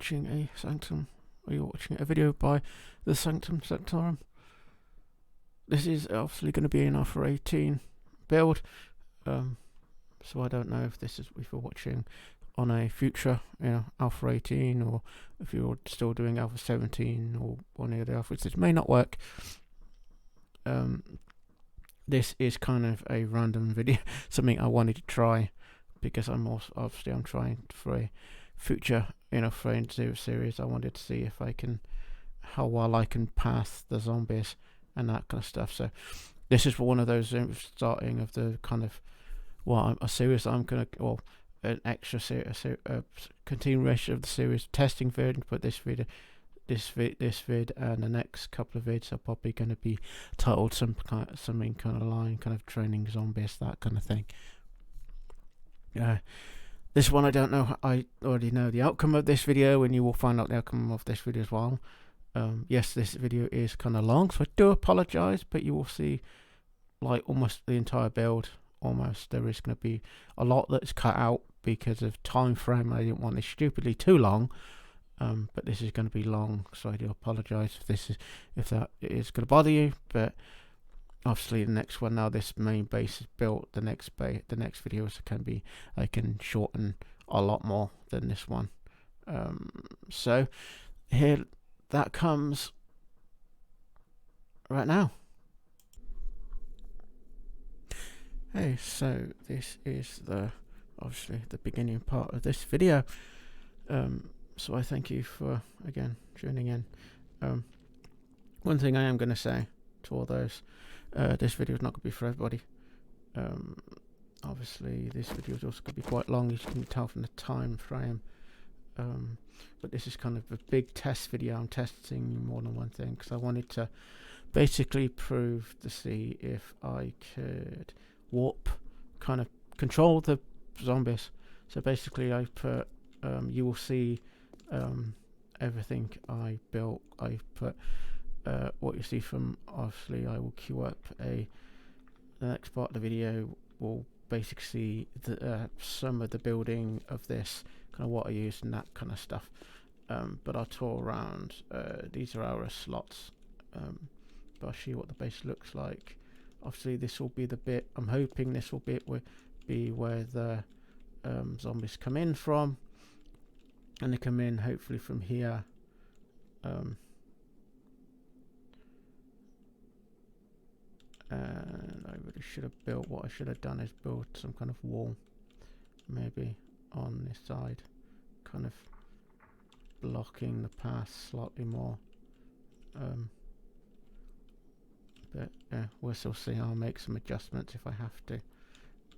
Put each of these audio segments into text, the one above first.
watching a Sanctum, or you're watching a video by the Sanctum Sanctorum. This is obviously going to be an Alpha 18 build, so I don't know if you're watching on a future, Alpha 18, or if you're still doing Alpha 17 or one of the alphas. This may not work. This is kind of a random video, something I wanted to try, because I'm trying for a future, Frame Zero series. I wanted to see if how well I can pass the zombies and that kind of stuff. So this is one of those starting of the kind of a series I'm gonna, an extra continuation of the series testing vid. But this vid and the next couple of vids are probably going to be titled something kind of line, kind of training zombies, that kind of thing. This one I don't know. I already know the outcome of this video, and you will find out the outcome of this video as well. Yes, this video is kind of long, so I do apologize, but you will see like almost the entire build. Almost there is going to be a lot that's cut out because of time frame. I didn't want it stupidly too long, but this is going to be long, so I do apologize if that is going to bother you. But obviously the next one, now this main base is built, the next videos I can shorten a lot more than this one. So here that comes right now. Hey, so this is obviously the beginning part of this video. So I thank you for again tuning in. One thing I am going to say to all those, this video is not going to be for everybody. Obviously this video is also going to be quite long, as you can tell from the time frame. But this is kind of a big test video. I'm testing more than one thing, because I wanted to basically prove to see if I could warp, kind of control the zombies. So basically I put, you will see everything I built. I put what you see from, obviously I will queue up the next part of the video will basically see some of the building of this, kind of what I used and that kind of stuff. But I'll tour around. These are our slots, but I'll show you what the base looks like. Obviously this will be the bit, I'm hoping this will be where the zombies come in from, and they come in hopefully from here. And I really should have built, what I should have done is build some kind of wall, maybe on this side, kind of blocking the path slightly more. But yeah, we'll still see. I'll make some adjustments if I have to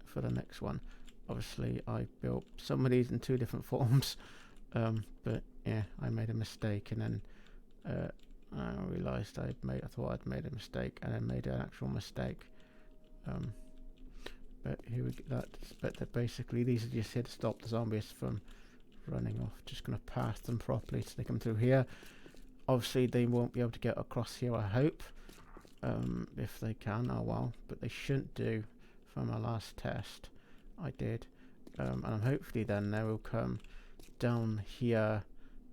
for the next one. Obviously I built some of these in two different forms, but yeah, I made a mistake, and then I realized I thought I'd made a mistake, and then made an actual mistake. But here we go. But basically these are just here to stop the zombies from running off. Just going to pass them properly so they come through here. Obviously they won't be able to get across here, I hope. If they can, oh well, but they shouldn't do. From our last test I did, and hopefully then they will come down here,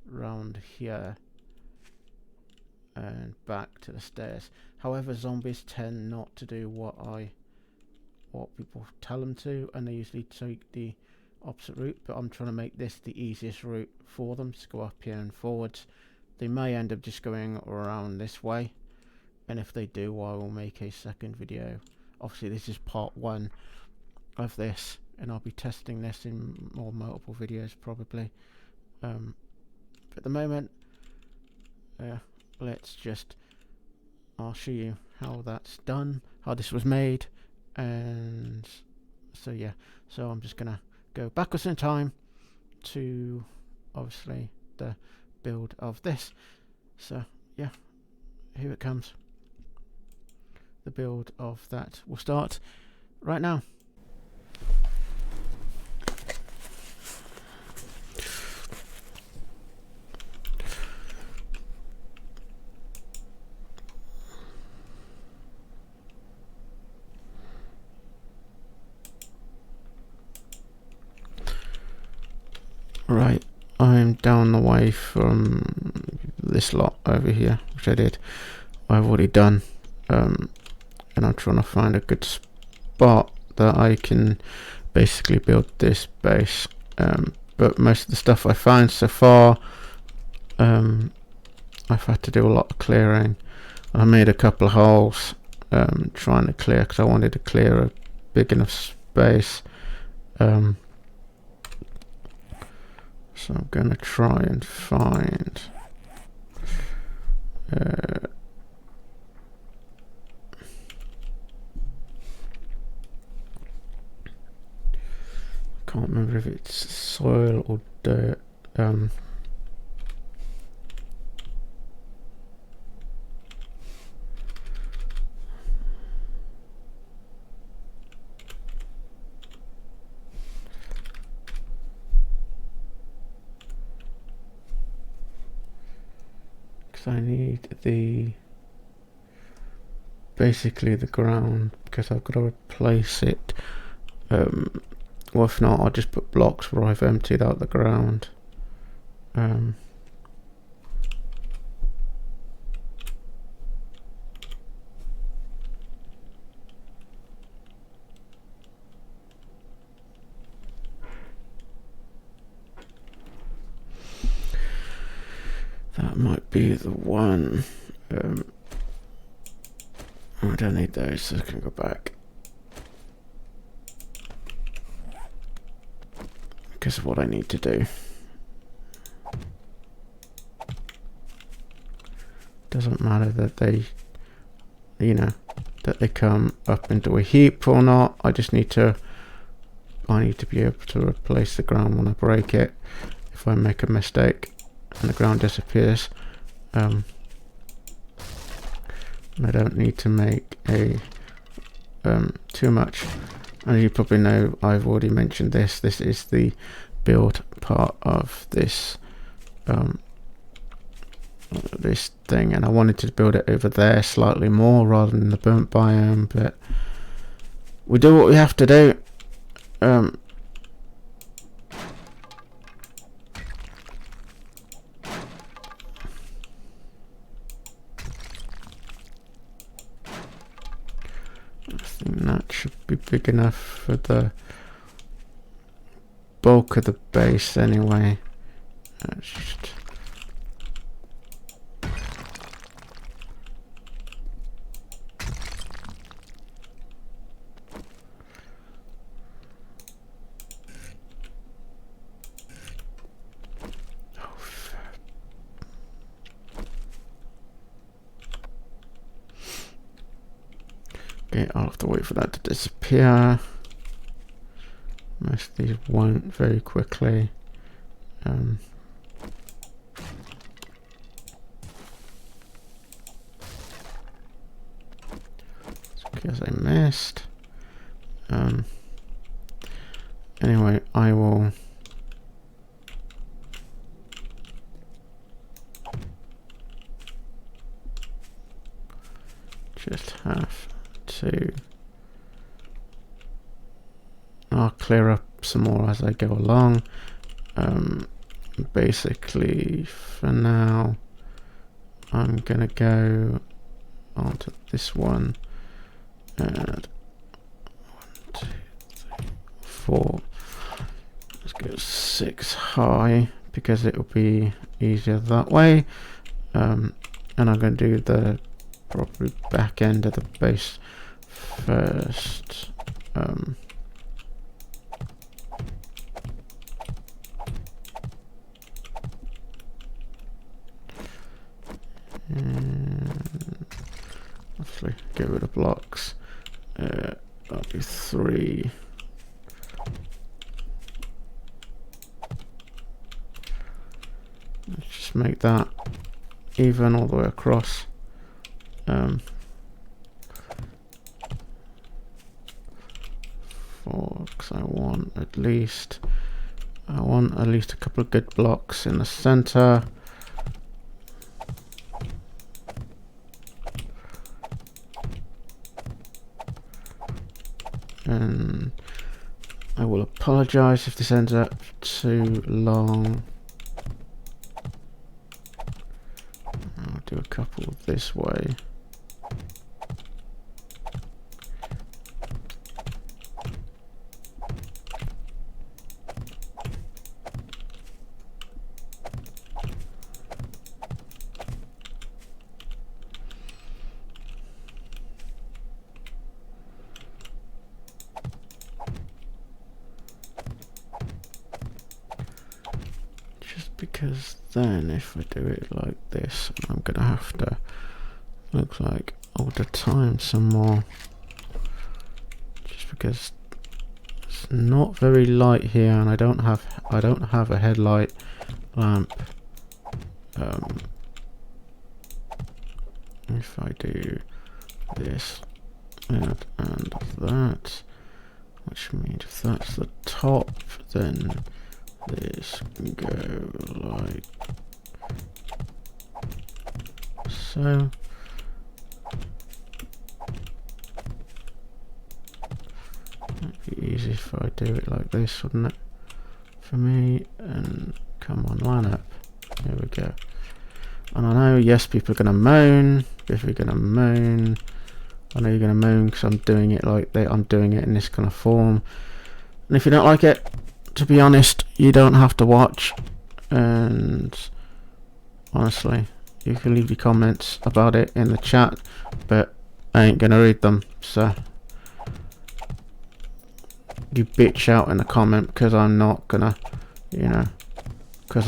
round here, and back to the stairs. However, zombies tend not to do what people tell them to, and they usually take the opposite route. But I'm trying to make this the easiest route for them to go up here and forwards. They may end up just going around this way, and if they do, I will make a second video. Obviously this is part one of this, and I'll be testing this in multiple videos probably. But at the moment, I'll show you how that's done, how this was made. And so yeah, so I'm just gonna go backwards in time to obviously the build of this. So yeah, here it comes. The build of that will start right now. Right, I'm I'm down the way from this lot over here, which I've already done, and I'm trying to find a good spot that I can basically build this base, but most of the stuff I find so far, I've had to do a lot of clearing. I made a couple of holes trying to clear, because I wanted to clear a big enough space. So I'm going to try and find can't remember if it's soil or dirt. I need basically the ground, because I've got to replace it. Or if not, I'll just put blocks where I've emptied out the ground. That might be the one. I don't need those, so I can go back. Because of what I need to do. Doesn't matter that they, that they come up into a heap or not. I need to be able to replace the ground when I break it. If I make a mistake and the ground disappears, I don't need to make a too much. As you probably know, I've already mentioned this. This is the build part of this this thing, and I wanted to build it over there slightly more rather than the burnt biome, but we do what we have to do. I think that should be big enough for the bulk of the base anyway. Let's just okay, I'll have to wait for that to disappear. Most of these won't very quickly. It's because I missed. Anyway, I will just have to. I'll clear up some more as I go along. Basically, for now, I'm gonna go onto this one and 1, 2, 3, 4. Let's go 6 high because it will be easier that way. And I'm going to do the probably back end of the base first. Obviously, get rid of blocks. I'll do 3. Let's just make that even all the way across. Because I want at least a couple of good blocks in the center. And I will apologize if this ends up too long. do a couple this way. Because then if I do it like this, I'm gonna have to look like all the time some more, just because it's not very light here, and I don't have a headlight lamp. If I do this and that, which means if that's the top, then this can go like so. It'd be easy if I do it like this, wouldn't it? For me, and come on, line up. There we go. And I know, yes, people are gonna moan. If you're gonna moan, I know you're gonna moan because I'm doing it like that. I'm doing it in this kind of form. And if you don't like it, to be honest, you don't have to watch, and honestly, you can leave your comments about it in the chat, but I ain't gonna read them, so you bitch out in a comment, because I'm not gonna, you know, because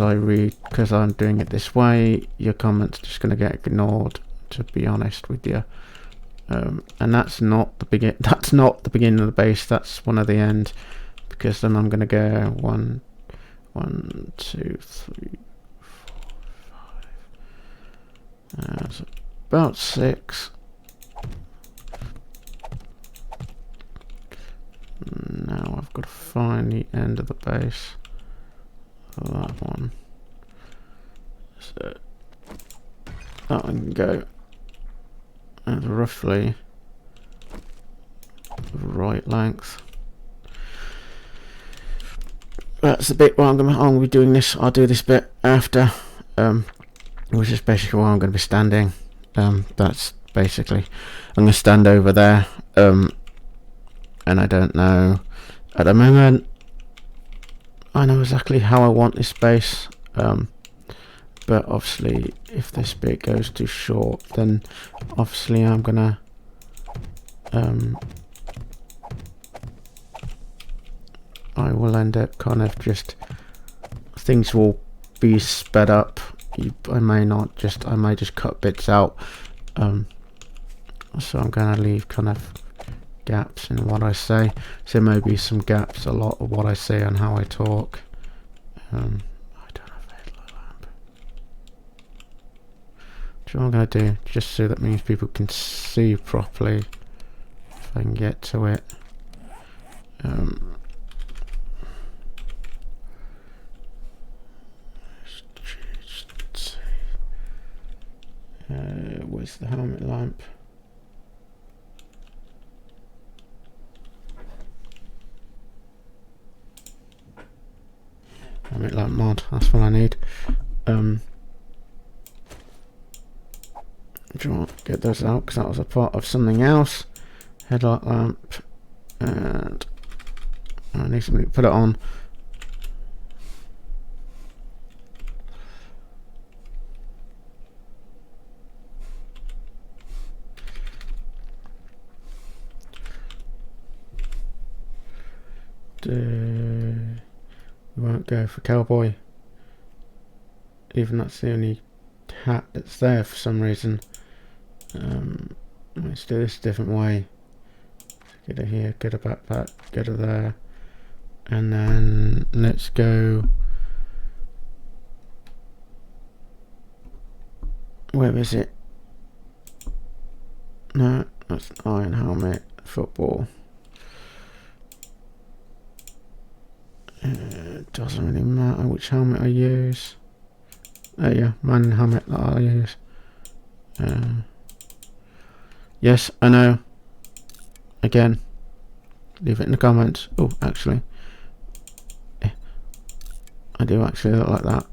I'm doing it this way, your comments just gonna get ignored, to be honest with you. And that's not the beginning of the base, that's one of the end. Because then I'm gonna go 1, 2, 3, 4, 5. That's about 6. Now I've got to find the end of the base. That one. So that one can go at roughly the right length. That's the bit where I'm gonna be doing this. I'll do this bit after, which is basically where I'm gonna be standing. That's basically, I'm gonna stand over there. And I don't know at the moment. I know exactly how I want this space. But obviously, if this bit goes too short, then obviously I'm gonna I will end up kind of just, things will be sped up. I may just cut bits out. So I'm gonna leave kind of gaps in what I say. So there may be some gaps, a lot of what I say and how I talk. I don't have a headlight lamp. So what I'm gonna do, just so that means people can see properly, if I can get to it. Where's the helmet lamp? Helmet lamp mod, that's what I need. Do you want to get those out, because that was a part of something else. Headlight lamp, and I need something to put it on. We won't go for cowboy, even that's the only hat that's there for some reason. Let's do this a different way. Get it here, get a backpack, get it there, and then let's go. Where is it? No, that's an iron helmet, football. It doesn't really matter which helmet I use. Oh yeah, man helmet that I use. Yes, I know. Again, leave it in the comments. Oh, actually, I do actually look like that.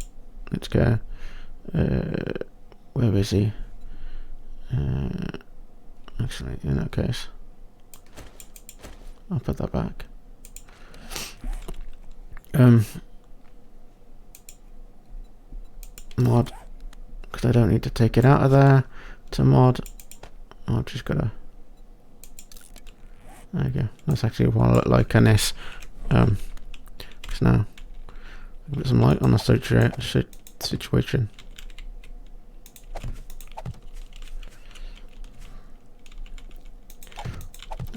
Let's go. Where is he? Actually, in that case, I'll put that back. Mod, because I don't need to take it out of there. To mod, I've just gotta. There you go. That's actually what I look like in this. Because now, put some light on the situation.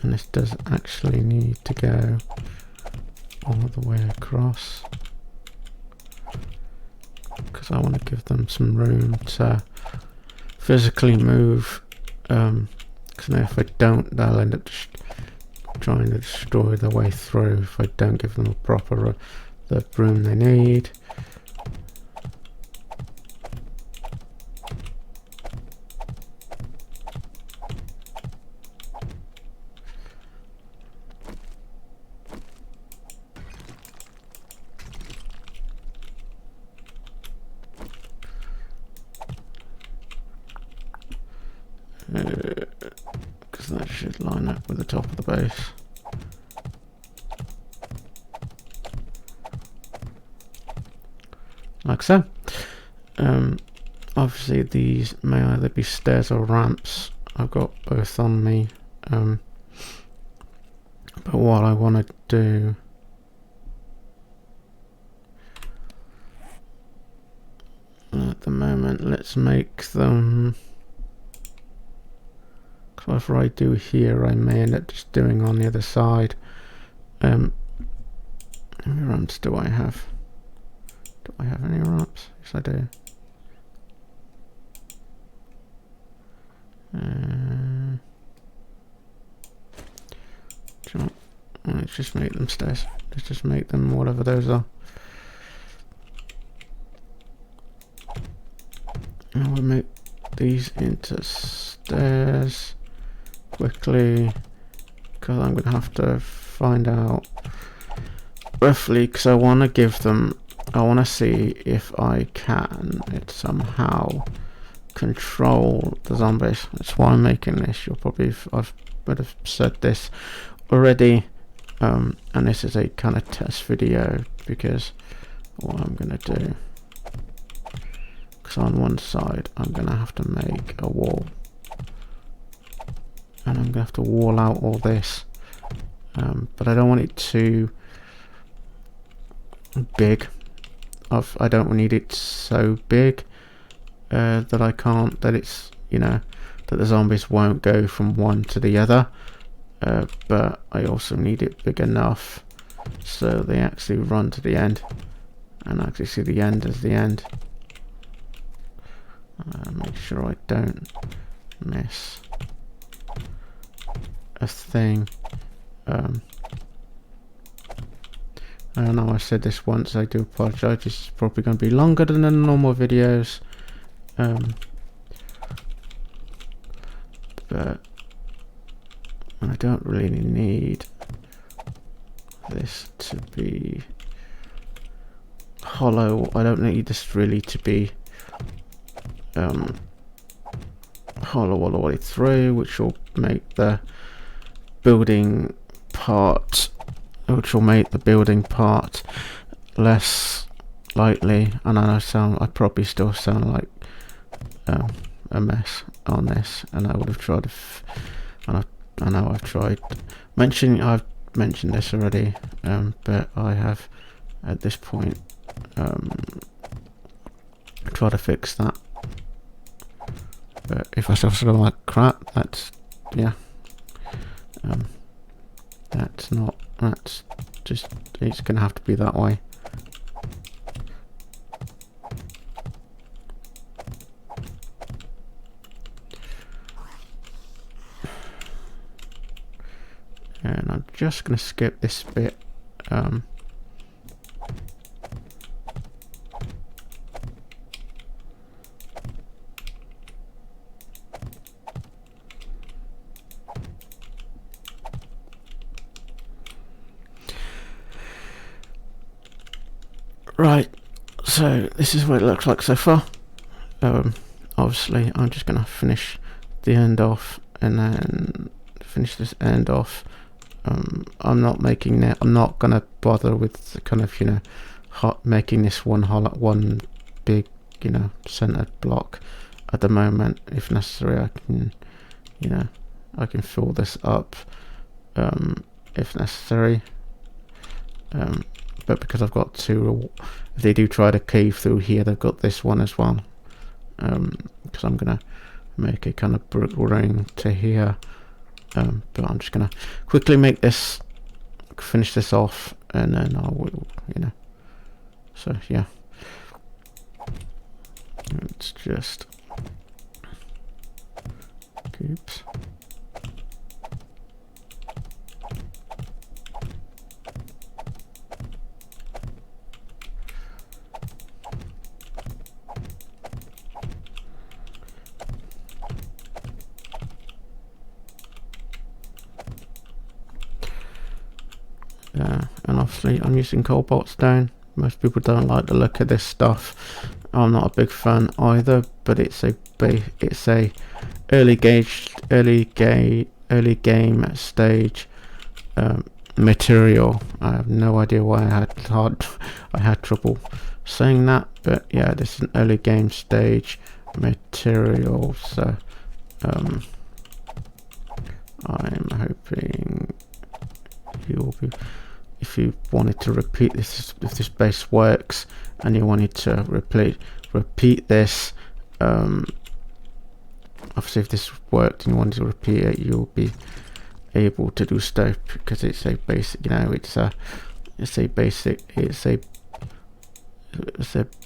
And this does actually need to go all the way across, because I want to give them some room to physically move, because now if I don't, they'll end up trying to destroy their way through if I don't give them a proper the room they need. Because that should line up with the top of the base. Like so. Obviously these may either be stairs or ramps. I've got both on me. But what I want to do at the moment, let's make them. Whatever I do here, I may end up just doing on the other side. How many ramps do I have? Do I have any ramps? Yes, I do. Let's just make them stairs. Let's just make them whatever those are. And we'll make these into stairs quickly, because I'm gonna have to find out roughly, because I want to give them, I want to see if I can somehow control the zombies. That's why I'm making this. You'll probably I've would have said this already, and this is a kind of test video, because what I'm gonna do, because on one side I'm gonna have to make a wall, and I'm gonna have to wall out all this, but I don't want it too big. I don't need it so big that I can't, that it's, you know, that the zombies won't go from one to the other, but I also need it big enough so they actually run to the end and actually see the end as the end. Make sure I don't miss a thing. I know I said this once, I do apologise, this is probably going to be longer than the normal videos, but I don't really need this to be hollow. I don't need this really to be hollow all the way through, which will make the building part less lightly. And I probably still sound like a mess on this, and I would have tried I know I've tried I've mentioned this already, but I have at this point tried to fix that. But if I still feel like crap, that's, yeah, that's just, it's gonna have to be that way. And I'm just gonna skip this bit. Right, so this is what it looks like so far. Obviously I'm just gonna finish the end off and then finish this end off. I'm not making that. I'm not gonna bother with the kind of, you know, making this one big, you know, centered block at the moment. If necessary, I can, you know, I can fill this up if necessary. But because I've got two, if they do try to cave through here, they've got this one as well. Because I'm gonna make a kind of brick ring to here. But I'm just gonna quickly make this, finish this off, and then I will, you know. So yeah, it's just oops. And obviously I'm using cobalt stone. Most people don't like the look of this stuff. I'm not a big fan either, but it's a early game stage material. I have no idea why I had trouble saying that, but yeah, this is an early game stage material. So I'm hoping you'll be, if you wanted to repeat this, if this base works and you wanted to repeat this, obviously if this worked and you wanted to repeat it, you'll be able to do stuff, because it's a basic, you know, it's a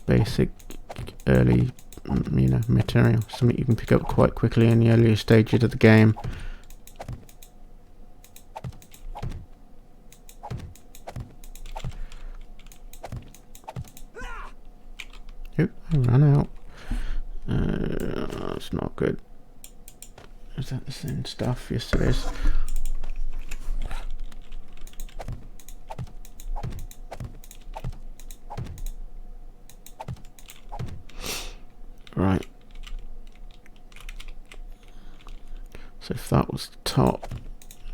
basic early, you know, material, something you can pick up quite quickly in the earlier stages of the game. Oop, I ran out. That's not good. Is that the same stuff? Yes, it is. Right. So if that was the top,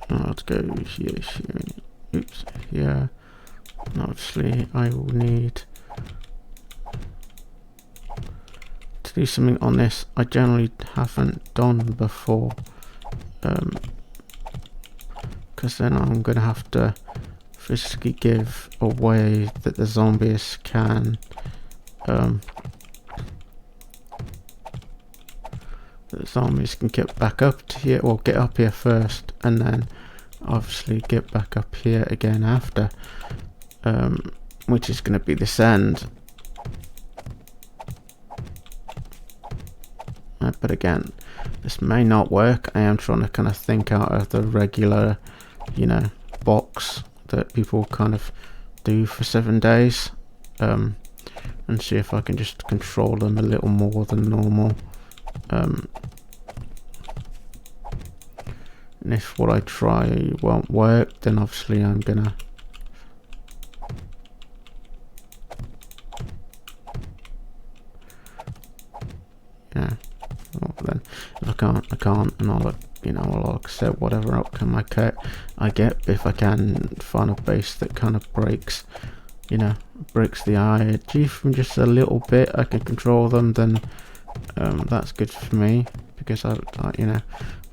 I'll go here, oops, here. And obviously I will need to do something on this I generally haven't done before, because then I'm going to have to physically give a way that the zombies can get back up to here, or get up here first, and then obviously get back up here again after, which is going to be this end. But again, this may not work. I am trying to kind of think out of the regular, you know, box that people kind of do for 7 days, and see if I can just control them a little more than normal. And if what I try won't work, then obviously I'm gonna then if I can't, and I'll, you know, I'll accept whatever outcome I get. If I can find a base that kind of breaks, you know, breaks the IRG from just a little bit, I can control them, then that's good for me, because I you know,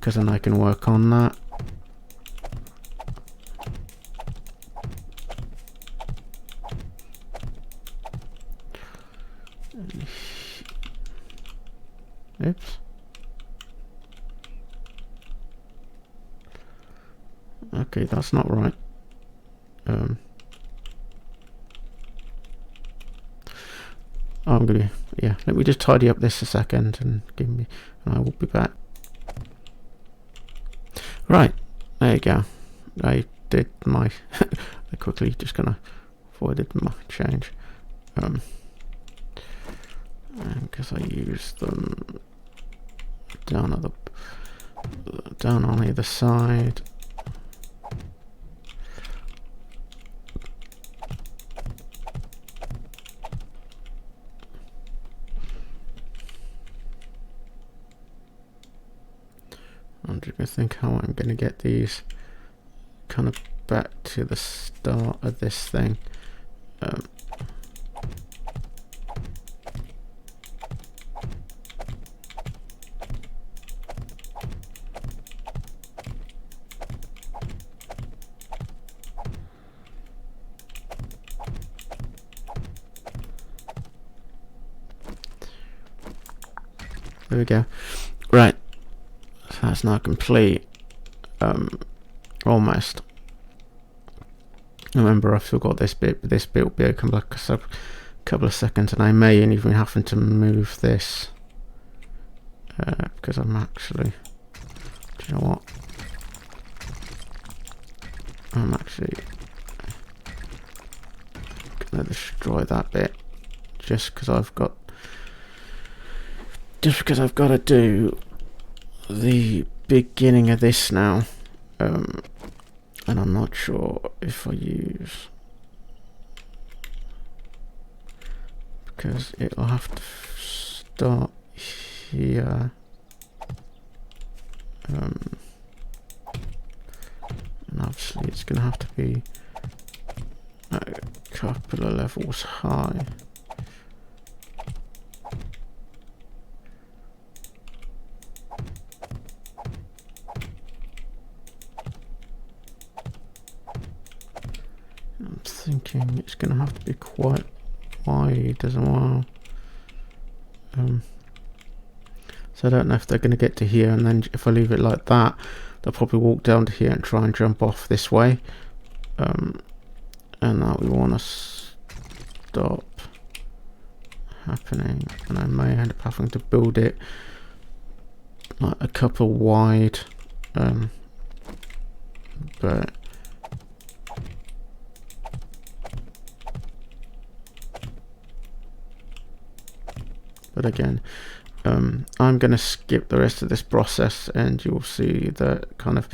because then I can work on that. Oops. Okay, that's not right. I'm gonna, yeah, let me just tidy up this a second and and I will be back. Right, there you go. I did my I quickly just gonna avoided my change, because I used them down on either side. I'm just gonna think how I'm gonna get these kind of back to the start of this thing. There we go. Right, so that's now complete. Almost. Remember, I've still got this bit, but this bit will be open like a couple of seconds, and I may even have to move this because I'm actually. Do you know what? I'm actually gonna destroy that bit just because I've got to do the beginning of this now, and I'm not sure if I use, because it'll have to start here, and obviously it's gonna have to be a couple of levels high. I'm thinking it's going to have to be quite wide as well. So I don't know if they're going to get to here, and then if I leave it like that, they'll probably walk down to here and try and jump off this way. And that we want to stop happening, and I may end up having to build it like a couple wide, but again, I'm going to skip the rest of this process, and you'll see the kind of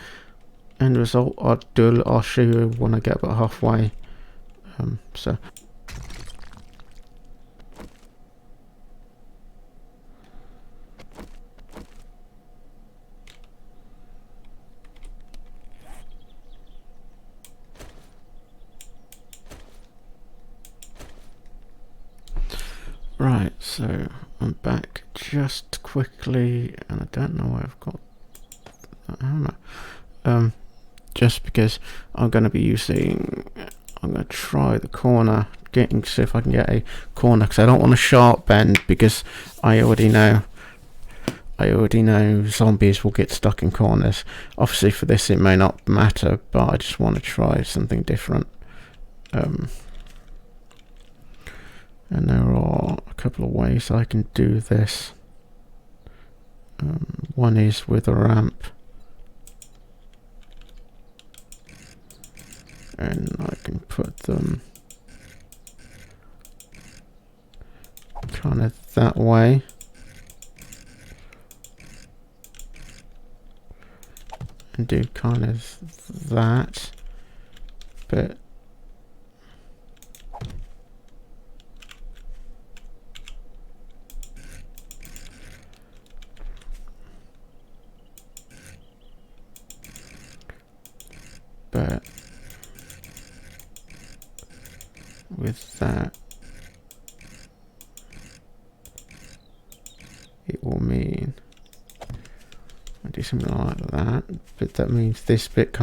end result. I'll show you when I get about halfway. So right, so I'm back just quickly, and I don't know where I've got that hammer. Just because I'm going to be using, I'm going to try the corner, see if I can get a corner, because I don't want a sharp bend, because I already know zombies will get stuck in corners. Obviously for this it may not matter, but I just want to try something different. And there are a couple of ways I can do this. One is with a ramp, and I can put them kind of that way, and do kind of that, but with that it will mean I do something like that, but that means this bit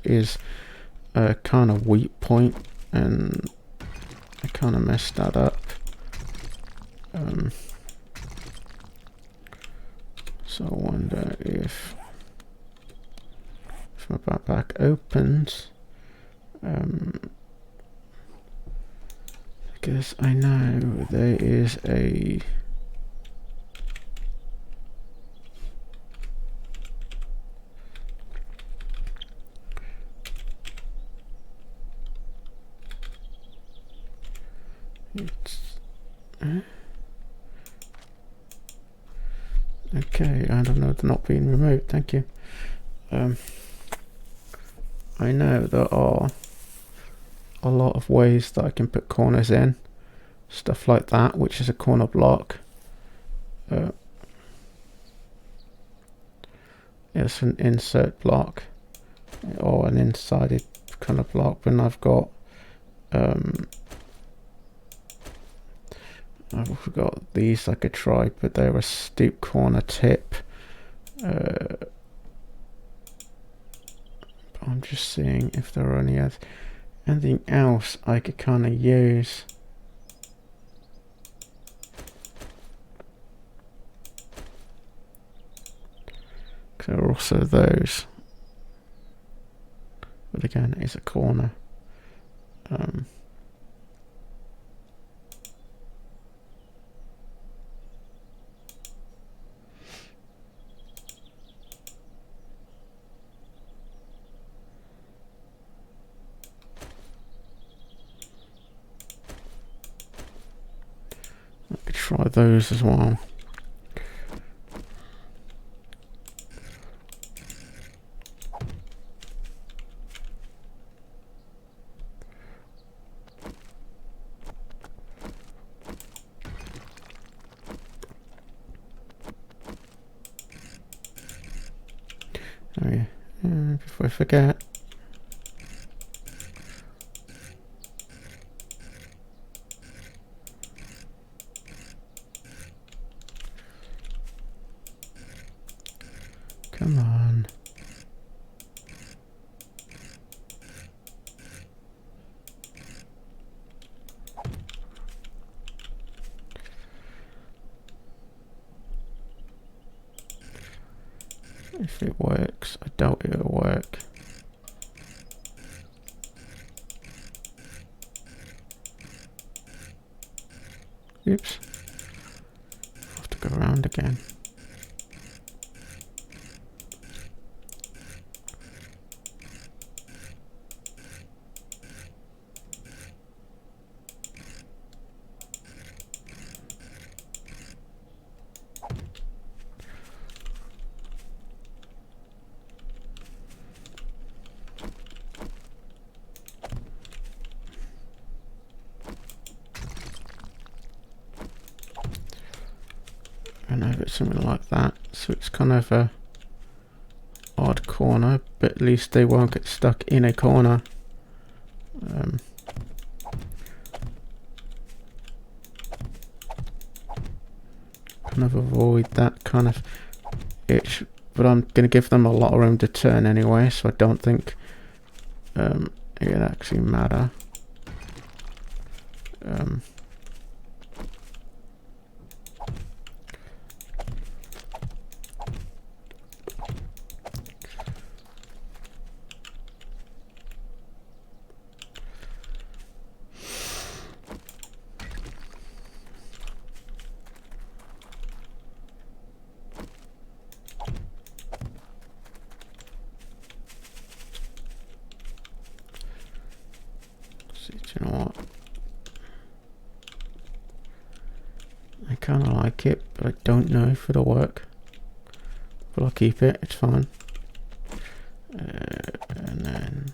is a kind of weak point, and I kind of messed that up. So I wonder if my backpack opens, because I know there is a okay, I don't know, it's not being removed, thank you. I know there are a lot of ways that I can put corners in, stuff like that, which is a corner block. it's an insert block or an insided kind of block. When I've got I've got these I could try, but they're a steep corner tip. I'm just seeing if there are anything else I could kind of use. There are also those, but again, it's a corner. I could try those as well. Oh yeah, before I forget. Come on. If it works, I doubt it'll work. Oops. I have to go around again. And over something like that, so it's kind of a odd corner, but at least they won't get stuck in a corner. Kind of avoid that kind of itch, but I'm going to give them a lot of room to turn anyway, so I don't think it actually matter. You know what? I kind of like it, but I don't know if it'll work. But I'll keep it, it's fine. And then...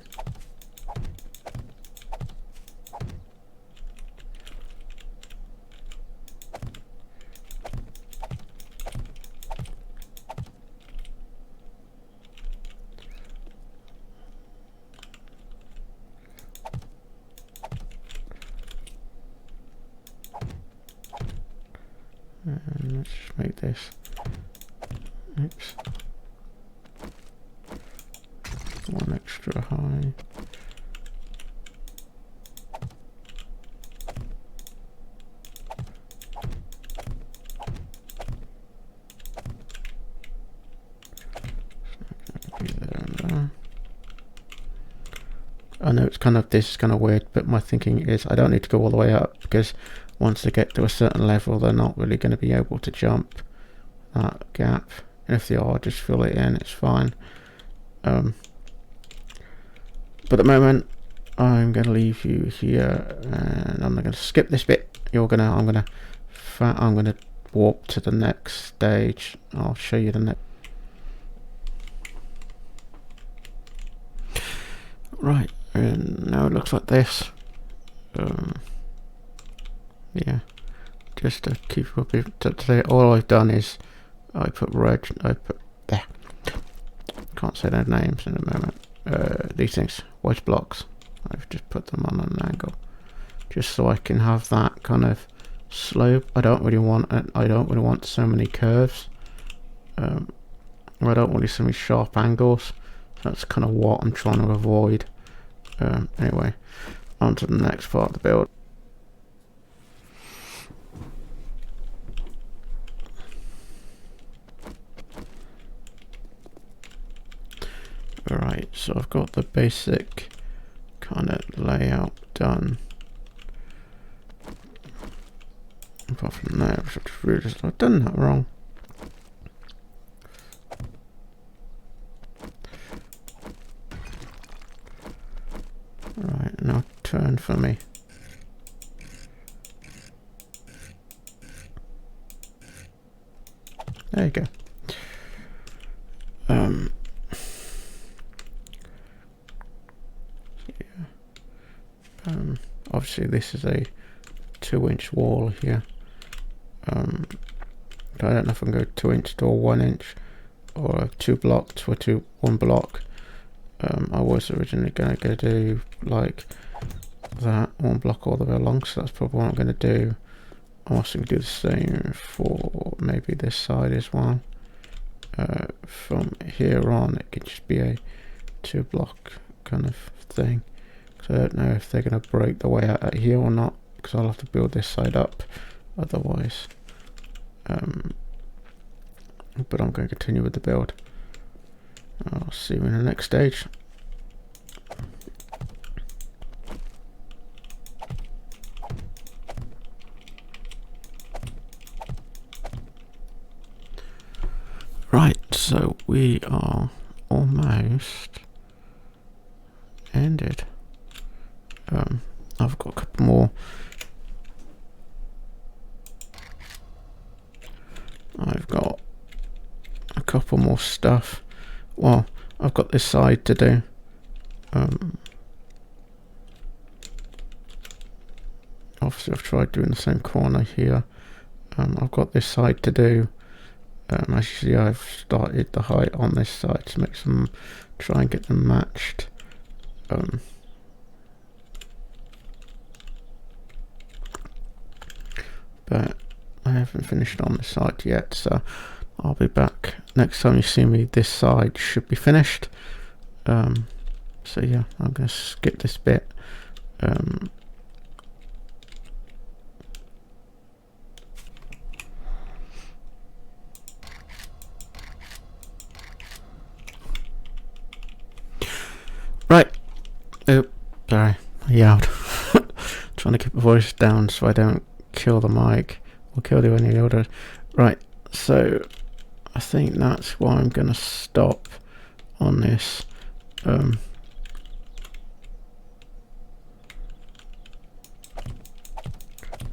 And let's just make this. Oops. One extra high. I know it's kind of, this is kind of weird, but my thinking is I don't need to go all the way up, because once they get to a certain level, they're not really going to be able to jump that gap. And if they are, just fill it in, it's fine. But at the moment, I'm going to leave you here, and I'm going to skip this bit. I'm going to warp to the next stage. I'll show you the next. Right, and now it looks like this. Yeah, just to keep up with today, all I've done is I put can't say their names in a moment. These things, wedge blocks. I've just put them on an angle, just so I can have that kind of slope. I don't really want it. I don't really want so many curves. I don't want so many sharp angles. That's kind of what I'm trying to avoid. Anyway, on to the next part of the build. Alright, so I've got the basic kind of layout done. Apart from that, I've done that wrong. Right, now turn for me. There you go. Obviously this is a 2-inch wall here. I don't know if I'm going to 2-inch to a 1-inch or 2 block to a 1 block. I was originally going to do like that 1 block all the way along, so that's probably what I'm going to do. I'm also going to do the same for maybe this side as well. From here on it could just be a 2 block kind of thing. So I don't know if they're going to break the way out at here or not, because I'll have to build this side up otherwise. But I'm going to continue with the build. I'll see you in the next stage. Right, so we are almost ended. I've got a couple more. I've got a couple more stuff. Well, I've got this side to do. Obviously I've tried doing the same corner here. I've got this side to do. As you see, I've started the height on this side to make some, try and get them matched. But I haven't finished on this side yet, so I'll be back next time you see me. This side should be finished. So yeah, I'm going to skip this bit. Right. Oh, sorry. I yelled. Trying to keep the voice down so I don't kill the mic or kill any others. Right. So I think that's why I'm going to stop on this.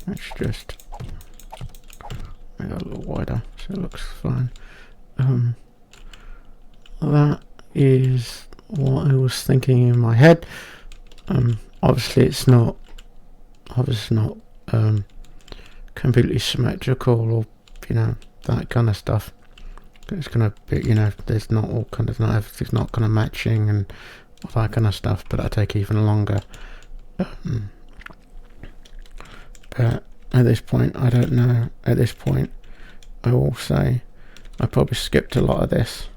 Let's just make it a little wider so it looks fine. That is what I was thinking in my head. Obviously it's not completely symmetrical, or you know, that kind of stuff. It's gonna be, you know, there's not all kind of, not everything's not kind of matching and all that kind of stuff, but that'll take even longer. But at this point, I don't know. At this point, I will say I probably skipped a lot of this.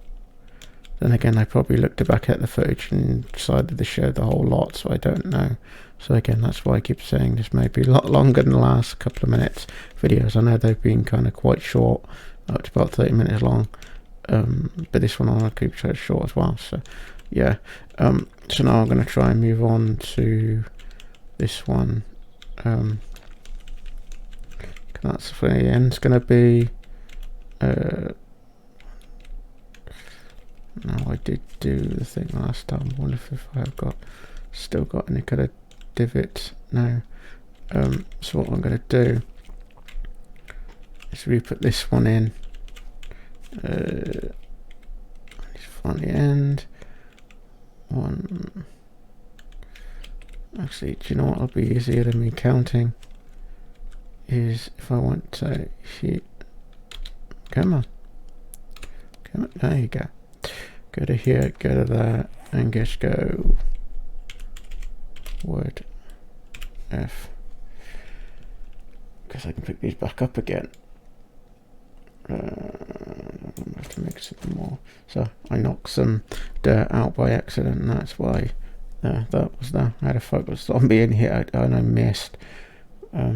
Then again, I probably looked back at the footage and decided to show the whole lot, so I don't know. So again, that's why I keep saying this may be a lot longer than the last couple of minutes videos. I know they've been kind of quite short, up to about 30 minutes long. But this one I'll keep it short as well. So yeah. So now I'm going to try and move on to this one. That's for the end. It's going to be. No, I did do the thing last time. I wonder if I've still got any kind of divots now. So what I'm going to do is re-put this one in. Find the end. One. Actually, do you know what will be easier than me counting? Is if I want to hit. Come on. There you go. go to here, go to that, and just go word F, because I can pick these back up again. I have to make some more. So I knocked some dirt out by accident, and that's why that was that. I had a focus zombie in here and I missed. Where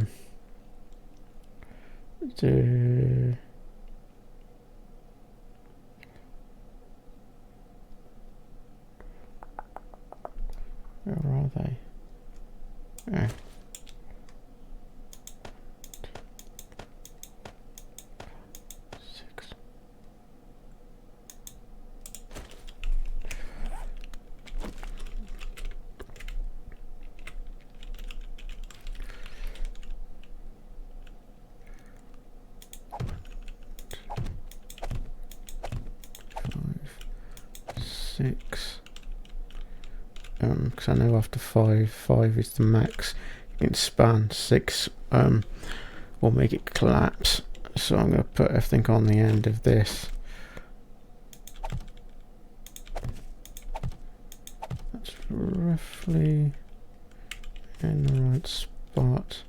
are they? Yeah. 6. Because I know after 5 is the max you can span. 6 will make it collapse, so I'm going to put everything on the end of this. That's roughly in the right spot.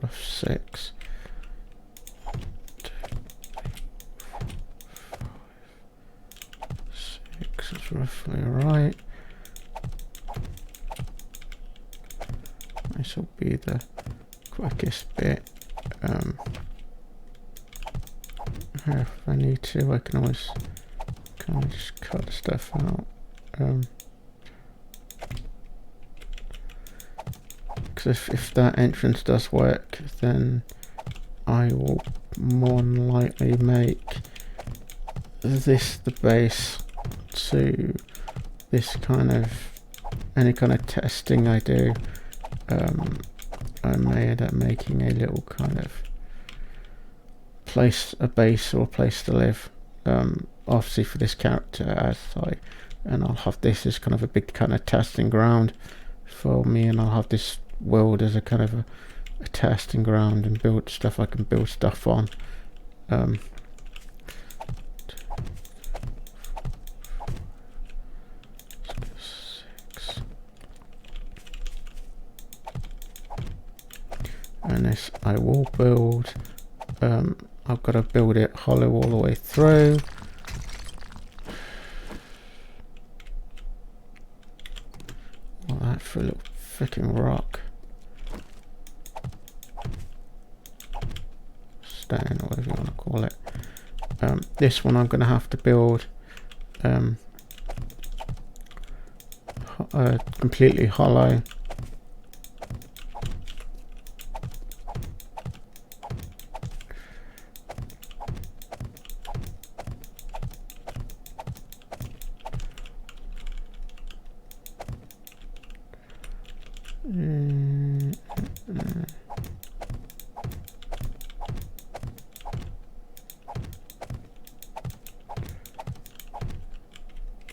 Rough 6. 1, 2, 3, 4, 5, 6 is roughly right. This will be the quickest bit. If I need to, I can always kind of just cut stuff out. Because if that entrance does work, then I will more than likely make this the base to this kind of, any kind of testing I do. I may end up making a little kind of place, a base or a place to live, obviously for this character, and I'll have this as kind of a big kind of testing ground for me, and I'll have this world as a kind of a testing ground and build stuff I can build stuff on. And this I will build. I've got to build it hollow all the way through. All that for a little freaking rock. Stone, or whatever you want to call it. This one I'm going to have to build completely hollow.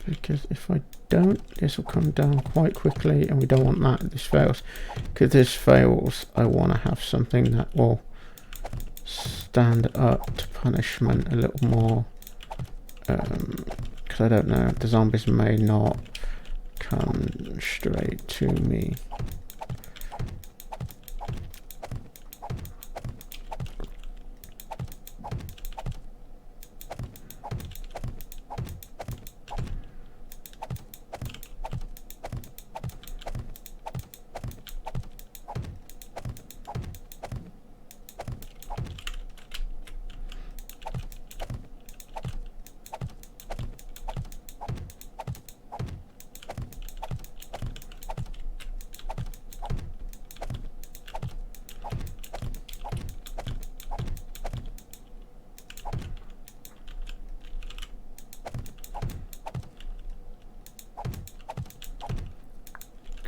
Because if I don't, this will come down quite quickly, and we don't want that. This fails. Because this fails, I want to have something that will stand up to punishment a little more. Because I don't know, the zombies may not come straight to me.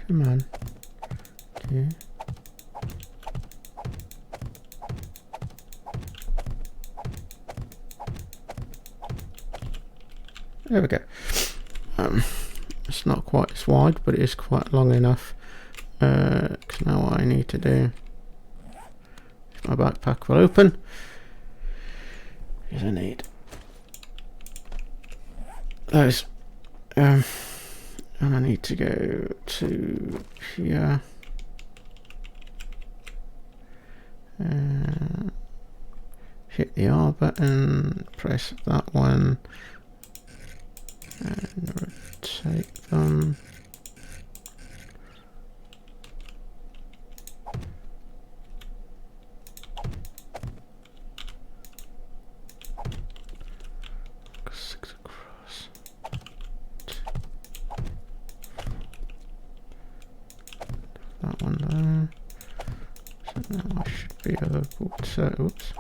Come on. Okay. There we go. It's not quite as wide, but it is quite long enough. Because now what I need to do, if my backpack will open, is I need those. And I need to go to here. Hit the R button, press that one, and rotate them. Six across. That one there. So now I should be able to, oops.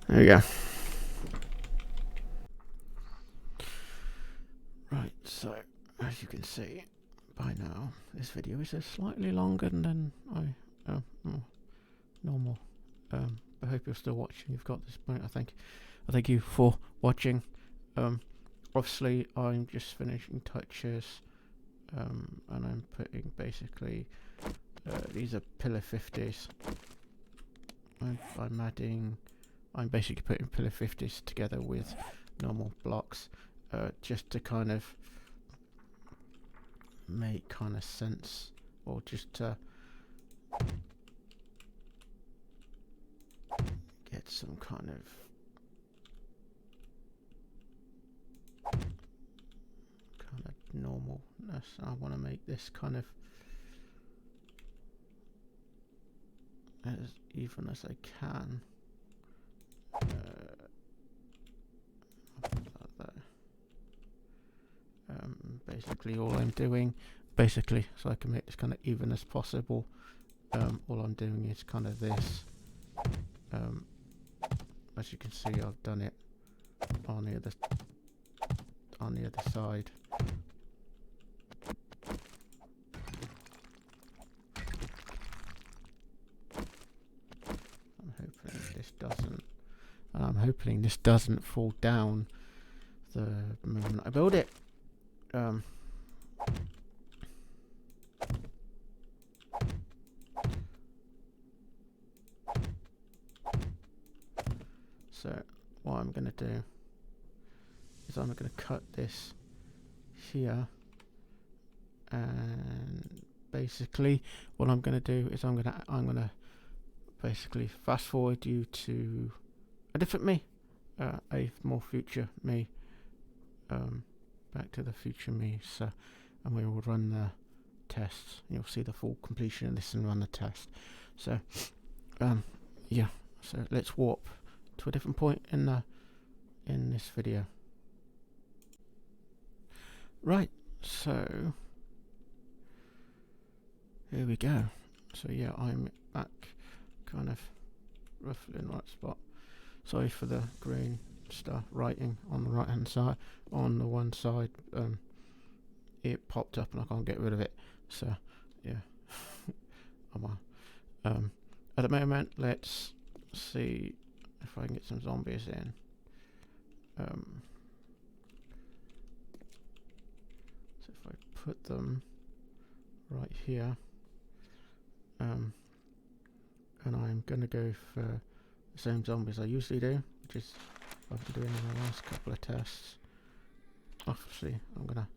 There we go. Right, so as you can see by now, this video is slightly longer than normal. I hope you're still watching. You've got this point. I thank you for watching. Obviously, I'm just finishing touches, and I'm putting basically these are pillar 50s. I'm basically putting pillar 50s together with normal blocks, just to kind of make kind of sense, or just to get some kind of normalness. I want to make this kind of as even as I can. Basically all I'm doing, so I can make this kind of even as possible, all I'm doing is kind of this. As you can see, I've done it on the other side. I'm hoping this doesn't fall down the moment I build it. So what I'm going to do is I'm going to cut this here, and basically what I'm going to do is I'm going to basically fast forward you to a different me, a more future me, back to the future me. So, and we will run the tests. You'll see the full completion of this and run the test. So, yeah. So let's warp to a different point in this video. Right. So here we go. So yeah, I'm back, kind of roughly in the right spot. Sorry for the green stuff writing on the right hand side. On the one side, it popped up and I can't get rid of it. So yeah, I'm on. At the moment, let's see if I can get some zombies in. So if I put them right here, and I'm gonna go for the same zombies I usually do, which is I've been doing in the last couple of tests. Obviously, I'm gonna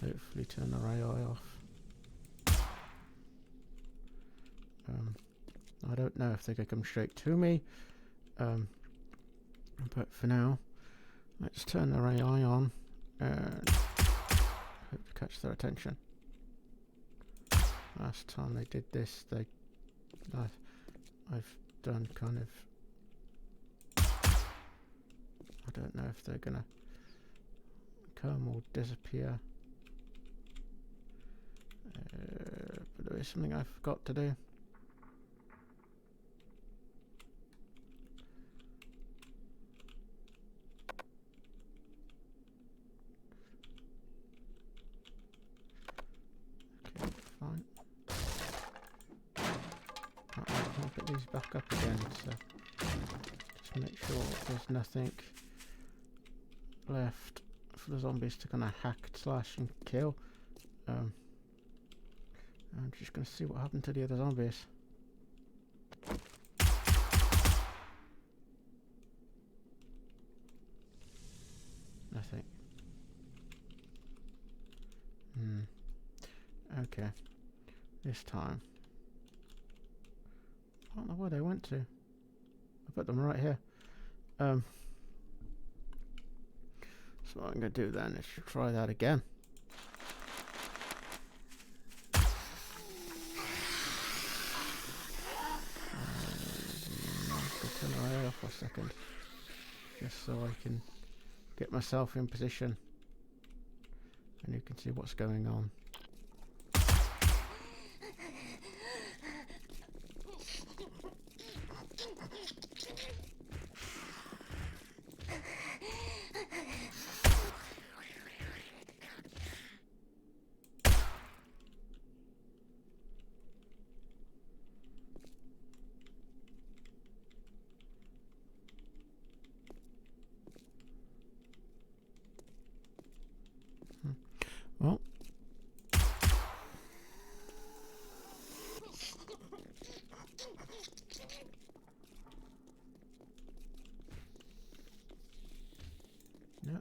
hopefully turn the AI off. I don't know if they're gonna come straight to me, but for now, let's turn the AI on and hope to catch their attention. Last time they did this, I've done kind of. I don't know if they're gonna come or disappear. But there is something I forgot to do. these back up again, so just make sure there's nothing left for the zombies to kind of hack, slash and kill. I'm just going to see what happened to the other zombies. Nothing. Okay. This time. I don't know where they went to. I put them right here. So what I'm going to do then is try that again. Turn my eye off for a second, just so I can get myself in position and you can see what's going on. Well,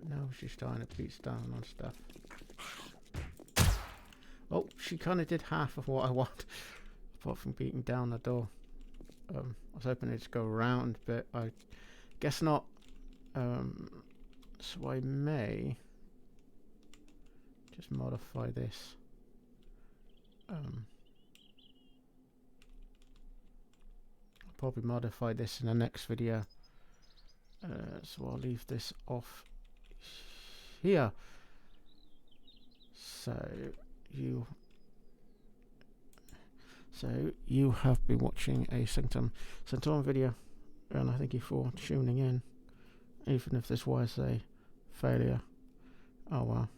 no, she's trying to beat down on stuff. Oh, she kind of did half of what I want, apart from beating down the door. I was hoping it'd go around, but I guess not. So I may just modify this. I'll probably modify this in the next video. So I'll leave this off here. So you have been watching a Sanctum Sanctorum video, and I thank you for tuning in, even if this was a failure. Oh well.